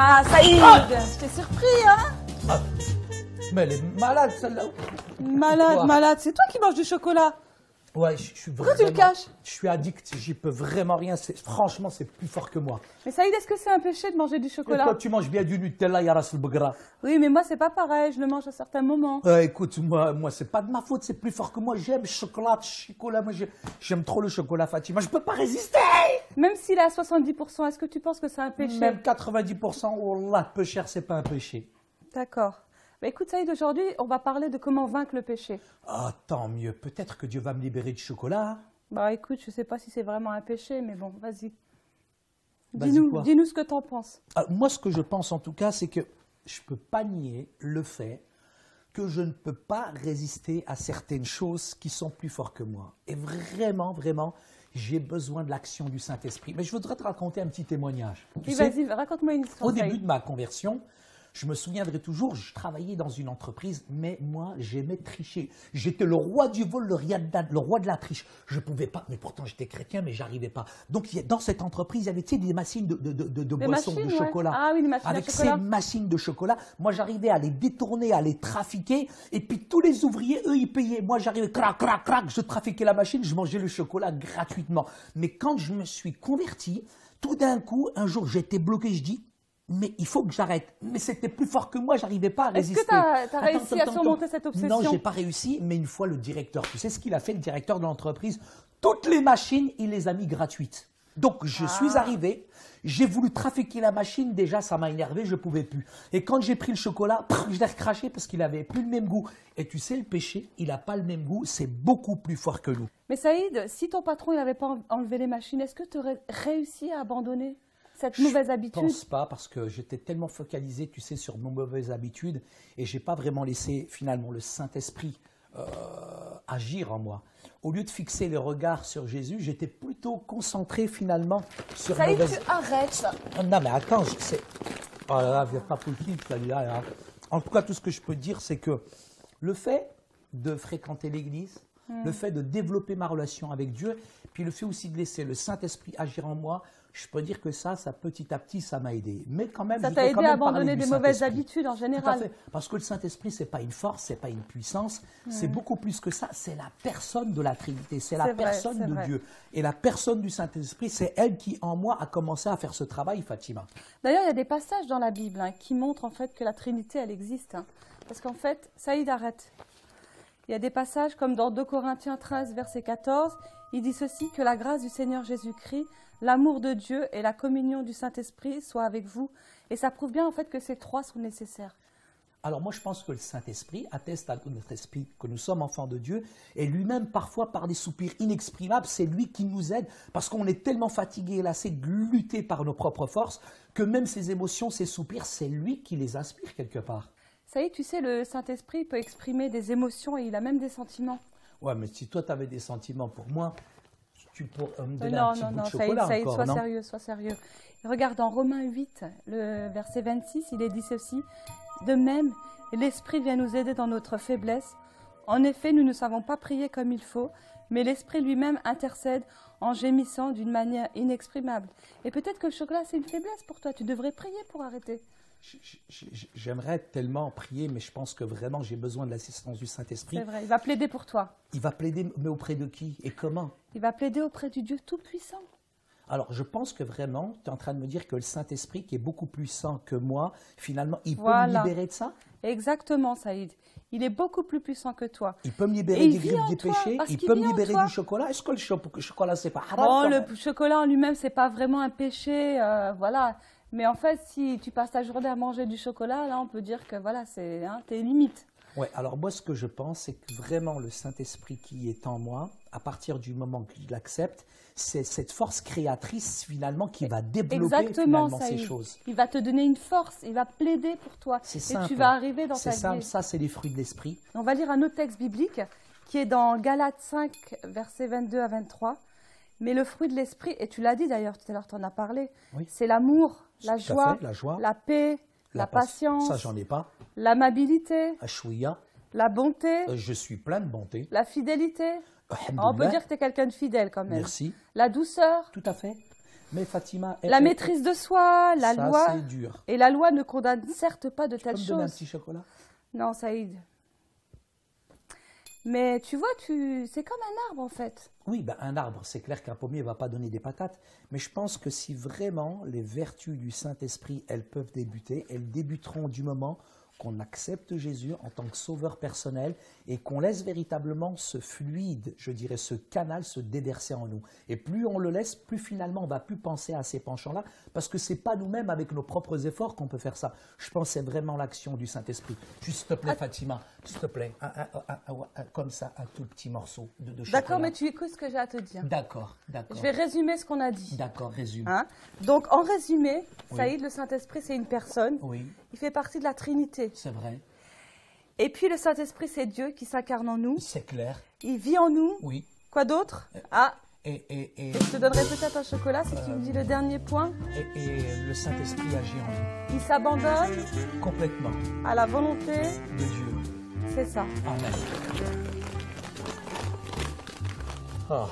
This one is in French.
Ah, Saïd, je t'ai surpris, hein? Ah, mais elle est malade, celle-là. Malade, Quoi? malade. C'est toi qui manges du chocolat. Ouais, je suis Pourquoi tu le caches? Je suis addict, j'y peux vraiment rien. Franchement, c'est plus fort que moi. Mais Saïd, est-ce que c'est un péché de manger du Et chocolat? toi, tu manges bien du Nutella, Yaras le Begra. Oui, mais moi, c'est pas pareil. Je le mange à certains moments. Écoute, moi c'est pas de ma faute, c'est plus fort que moi. J'aime chocolat. Moi, j'aime trop le chocolat, Fatima. Je peux pas résister. Même s'il est à 70%, est-ce que tu penses que c'est un péché? Même 90%, oh là, peu cher, c'est pas un péché. D'accord. Bah, écoute, Saïd, aujourd'hui, on va parler de comment vaincre le péché. Ah, tant mieux. Peut-être que Dieu va me libérer du chocolat. Bah, écoute, je sais pas si c'est vraiment un péché, mais bon, vas-y. Vas-y, quoi? Dis-nous ce que t'en penses. Moi, ce que je pense en tout cas, c'est que je peux pas nier le fait que je ne peux pas résister à certaines choses qui sont plus fortes que moi. Et vraiment, j'ai besoin de l'action du Saint-Esprit. Mais je voudrais te raconter un petit témoignage. Oui, vas-y, raconte-moi une histoire. Au début Saïd. de ma conversion, je me souviendrai toujours, je travaillais dans une entreprise, mais moi, j'aimais tricher. J'étais le roi du vol, le roi de la triche. Je ne pouvais pas, mais pourtant j'étais chrétien, mais j'arrivais pas. Donc, dans cette entreprise, il y avait des machines de boissons, machines, de ouais. chocolat. Ah oui, des machines à Avec chocolat. ces machines de chocolat, moi, j'arrivais à les détourner, à les trafiquer. Et puis, tous les ouvriers, eux, ils payaient. Moi, j'arrivais, crac, je trafiquais la machine, je mangeais le chocolat gratuitement. Mais quand je me suis converti, tout d'un coup, un jour, j'étais bloqué, je dis, mais il faut que j'arrête. Mais c'était plus fort que moi, j'arrivais pas à résister. Est-ce que tu as réussi à surmonter cette obsession? Non, j'ai pas réussi, mais une fois le directeur, tu sais ce qu'il a fait, le directeur de l'entreprise? Toutes les machines, il les a mis gratuites. Donc, je suis arrivé, j'ai voulu trafiquer la machine, déjà, ça m'a énervé, je pouvais plus. Et quand j'ai pris le chocolat, je l'ai recraché parce qu'il avait plus le même goût. Et tu sais, le péché, il n'a pas le même goût, c'est beaucoup plus fort que nous. Mais Saïd, si ton patron n'avait pas enlevé les machines, est-ce que tu aurais réussi à abandonner cette mauvaise habitude? Je pense pas parce que j'étais tellement focalisé, tu sais, sur nos mauvaises habitudes et j'ai pas vraiment laissé finalement le Saint-Esprit agir en moi. Au lieu de fixer les regards sur Jésus, j'étais plutôt concentré finalement sur Saïd, mauvaise... tu arrêtes. Non mais attends, c'est... Oh là là, viens pas politique, là. En tout cas, tout ce que je peux dire, c'est que le fait de fréquenter l'Église, le fait de développer ma relation avec Dieu, puis le fait aussi de laisser le Saint-Esprit agir en moi, je peux dire que ça petit à petit, ça m'a aidé. Mais quand même, Ça je t'a dois aidé quand à même parler abandonner du des mauvaises Saint-Esprit. habitudes en Tout à général. fait. Parce que le Saint-Esprit, c'est pas une force, c'est pas une puissance, c'est beaucoup plus que ça. C'est la personne de la Trinité, c'est la C'est vrai, personne c'est de vrai. Dieu. Et la personne du Saint-Esprit, c'est elle qui, en moi, a commencé à faire ce travail, Fatima. D'ailleurs, il y a des passages dans la Bible qui montrent en fait que la Trinité, elle existe. Parce qu'en fait, Saïd, arrête. Il y a des passages comme dans 2 Corinthiens 13, verset 14, il dit ceci, que la grâce du Seigneur Jésus-Christ, l'amour de Dieu et la communion du Saint-Esprit soient avec vous. Et ça prouve bien en fait que ces trois sont nécessaires. Alors moi, je pense que le Saint-Esprit atteste à notre esprit que nous sommes enfants de Dieu et lui-même, parfois, par des soupirs inexprimables, c'est lui qui nous aide parce qu'on est tellement fatigué et lassé de lutter par nos propres forces que même ces émotions, ces soupirs, c'est lui qui les inspire quelque part. Ça y est, tu sais, le Saint-Esprit peut exprimer des émotions et il a même des sentiments. Ouais, mais si toi, tu avais des sentiments pour moi, tu pourrais me donner Non, un petit non, bout non, de chocolat Saïd, encore, sois non? sérieux, sois sérieux. Regarde, dans Romains 8, le verset 26, il est dit ceci. De même, l'Esprit vient nous aider dans notre faiblesse. En effet, nous ne savons pas prier comme il faut, mais l'Esprit lui-même intercède en gémissant d'une manière inexprimable. Et peut-être que le chocolat, c'est une faiblesse pour toi. Tu devrais prier pour arrêter. J'aimerais tellement prier, mais je pense que vraiment j'ai besoin de l'assistance du Saint-Esprit. C'est vrai, il va plaider pour toi. Il va plaider, mais auprès de qui et comment? Il va plaider auprès du Dieu Tout-Puissant. Alors, je pense que vraiment, tu es en train de me dire que le Saint-Esprit, qui est beaucoup plus saint que moi, finalement, il peut me Voilà. libérer de ça? Exactement, Saïd. Il est beaucoup plus puissant que toi. Il peut me Et libérer il des vit griffes en des toi, péchés? parce Il qu'il peut me vit en libérer toi. du chocolat? Est-ce que le chocolat, c'est pas haram Bon, quand le même? chocolat en lui-même, c'est pas vraiment un péché, voilà. Mais en fait, si tu passes ta journée à manger du chocolat, là, on peut dire que voilà, c'est tes limites. Ouais, alors moi, ce que je pense, c'est que vraiment le Saint-Esprit qui est en moi, à partir du moment que je l'accepte, c'est cette force créatrice, finalement, qui va développer, Exactement, finalement, ces Saïd. choses. Il va te donner une force, il va plaider pour toi. C'est Et simple. tu vas arriver dans ta C'est simple, vie. ça, c'est les fruits de l'Esprit. On va lire un autre texte biblique qui est dans Galates 5, versets 22 à 23. Mais le fruit de l'esprit, et tu l'as dit d'ailleurs tout à l'heure, tu en as parlé, Oui. c'est l'amour, la Tout à joie, fait, la joie, la paix, la patience, Ça, j'en ai pas. l'amabilité, Ashouya, la bonté, je suis plein de bonté. la fidélité. On peut Alhamdoulilah. dire que tu es quelqu'un de fidèle quand même. Merci. La douceur, Tout à fait. Mais Fatima, La maîtrise de soi, la ça, loi. c'est dur. Et la loi ne condamne certes pas de Tu peux telles me donner un choses. petit chocolat? Non, Saïd. Mais tu vois, c'est comme un arbre en fait. Oui, ben, un arbre, c'est clair qu'un pommier ne va pas donner des patates, mais je pense que si vraiment les vertus du Saint-Esprit, elles peuvent débuter, elles débuteront du moment qu'on accepte Jésus en tant que sauveur personnel et qu'on laisse véritablement ce fluide, je dirais ce canal se déverser en nous. Et plus on le laisse, plus finalement on ne va plus penser à ces penchants-là, parce que ce n'est pas nous-mêmes avec nos propres efforts qu'on peut faire ça. Je pense que c'est vraiment l'action du Saint-Esprit. Juste, s'il te plaît, Fatima, s'il te plaît, comme ça, un tout petit morceau de chocolat. D'accord, mais tu écoutes ce que j'ai à te dire. D'accord, d'accord. Je vais résumer ce qu'on a dit. D'accord, résume. Hein? Donc, en résumé, Oui. Saïd, le Saint-Esprit, c'est une personne. Oui, Il fait partie de la Trinité. c'est vrai, Et puis, le Saint-Esprit, c'est Dieu qui s'incarne en nous. c'est clair, Il vit en nous. oui. Quoi d'autre? Ah, Et je te donnerai peut-être un chocolat si tu me dis le dernier point. le Saint-Esprit agit en Il s'abandonne nous, complètement, à la volonté. de Dieu. C'est ça. Amen. Oh.